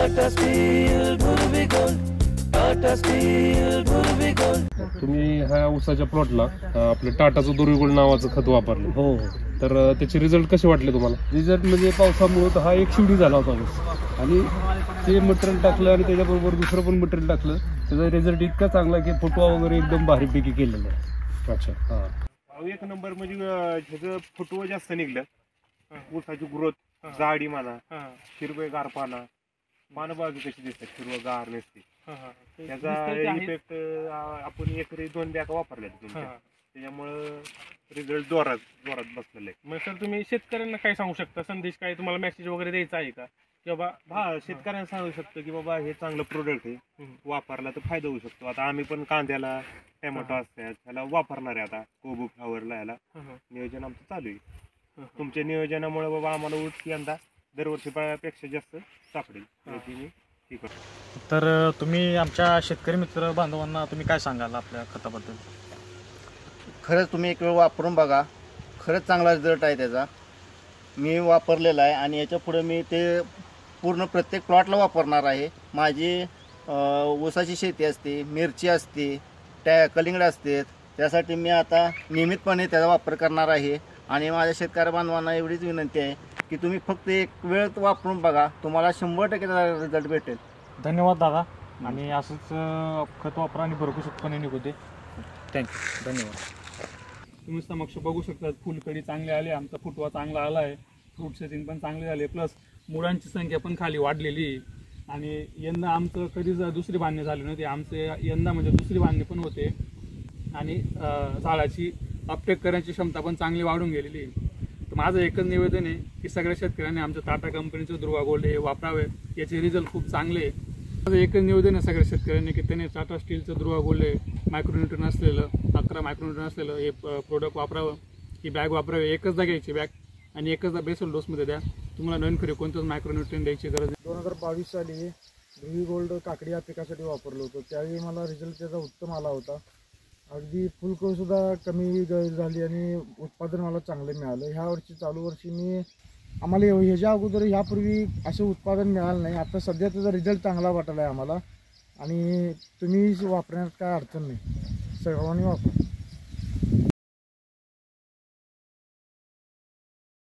Tata steel भुर्वी gold, Tata steel भुर्वी gold. तुम्ही ह्या ऊसाच्या प्लॉटला आपलं टाटाचं भुर्वी गोल्ड नावाचं खत वापरलं. हो. तर त्याचे रिझल्ट कसे वाटले तुम्हाला? रिझल्ट म्हणजे पावसामुळे हा एक शिवडी झाला होता ऊस, आणि ते मटेरियल टाकलं आणि त्याच्याबरोबर दुसरं पण मटेरियल टाकलं, त्याचा रिझल्ट इतका चांगला की फुटवा वगैरे एकदम भारीपैकी केलेला आहे. अच्छा. हा, एक नंबर म्हणजे ह्याचं फुटवं जास्त निघलं, ऊसाची ग्रोथ, जाडी म्हणा, हिरवे गार पानं बाजू कशी दिसतात, हिरवं गार नसते. त्याचा इफेक्ट आपण एकरी 2 बॅग वापरल्या त्याच्यामुळं रिझल्ट जोरात बसलेला आहे. मग सर तुम्ही शेतकऱ्यांना काय सांगू शकता, संदेश काय तुम्हाला मेसेज वगैरे द्यायचा आहे का, की बाबा शेतकऱ्यांना सांगू शकतो की बाबा हे चांगलं प्रोडक्ट आहे, वापरला तर फायदा होऊ शकतो. आता आम्ही पण कांद्याला, टोमॅटो असतात ह्याला वापरणार आहे, आता कोबू फ्लावरला ह्याला नियोजन आमचं चालू आहे. तुमच्या नियोजनामुळे बाबा आम्हाला ऊस यंदा दरवर्षीपेक्षा जास्त सापडेल याची मी ही करतो. तर तुम्ही आमच्या शेतकरी मित्र बांधवांना तुम्ही काय सांगाल आपल्या खताबद्दल? खरंच तुम्ही एक वेळ वापरून बघा, खरंच चांगला रिझल्ट आहे त्याचा. मी वापरलेला आहे आणि याच्या पुढे मी ते पूर्ण प्रत्येक प्लॉटला वापरणार आहे. माझी ऊसाची शेती असते, मिरची असते, कलिंगड असते, त्यासाठी मी आता नियमितपणे त्याचा वापर करणार आहे. आणि माझ्या शेतकरी बांधवांना एवढीच विनंती आहे की तुम्ही फक्त एक वेळ वापरून बघा, तुम्हाला 100% त्याचा रिझल्ट भेटेल. धन्यवाद दादा, आणि असंच खत वापरा आणि भरपूर उत्पन्न निघू दे. थँक्यू, धन्यवाद. तुम्ही समक्ष बघू शकता, फुलकडी चांगली आली, आमचा फुटवा चांगला आला आहे, फ्रूट सेटिंग पण चांगले झाले, प्लस मुळांची संख्या पण खाली वाढलेली. आणि यंदा आमचं कधीच दुसरी बांधणी झाली नव्हती, आमचे यंदा म्हणजे दुसरी बांधणी पण होते, आणि झाडाची अपटेक करण्याची क्षमता पण चांगली वाढून गेलेली. तर माझं एकच निवेदन आहे की सगळ्या शेतकऱ्यांनी आमचं टाटा कंपनीचं ध्रुवा गोल्ड हे वापरावे, याचे रिझल्ट खूप चांगले आहे. माझं एकच निवेदन आहे सगळ्या शेतकऱ्यांनी की त्यांनी टाटा स्टीलचं ध्रुवा गोल्ड हे मायक्रोन्यूट्रन असलेलं 11 मायक्रोन्यूट्रन असलेलं हे प्रोडक्ट वापरावं. ही बॅग वापरावी, एकचदा घ्यायची बॅग आणि एकचदा बेसल डोसमध्ये द्या. तुम्हाला नवीन खरी कोणतंच मायक्रोन्यूट्रन द्यायची गरज नाही. 2022 साली भुर्वी गोल्ड काकडी या पिकासाठी वापरलं होतं, त्यावेळी मला रिझल्ट त्याचा उत्तम आला होता. अगदी फुलकळीसुद्धा कमी झाली आणि उत्पादन मला चांगलं मिळालं. ह्या वर्षी चालू वर्षी आम्हाला ह्याच्या अगोदर ह्यापूर्वी असं उत्पादन मिळालं नाही. आता सध्या त्याचा रिझल्ट चांगला वाटला आहे आम्हाला, आणि तुम्ही वापरण्यात काय अडचण नाही, सर्वांनी वापरा.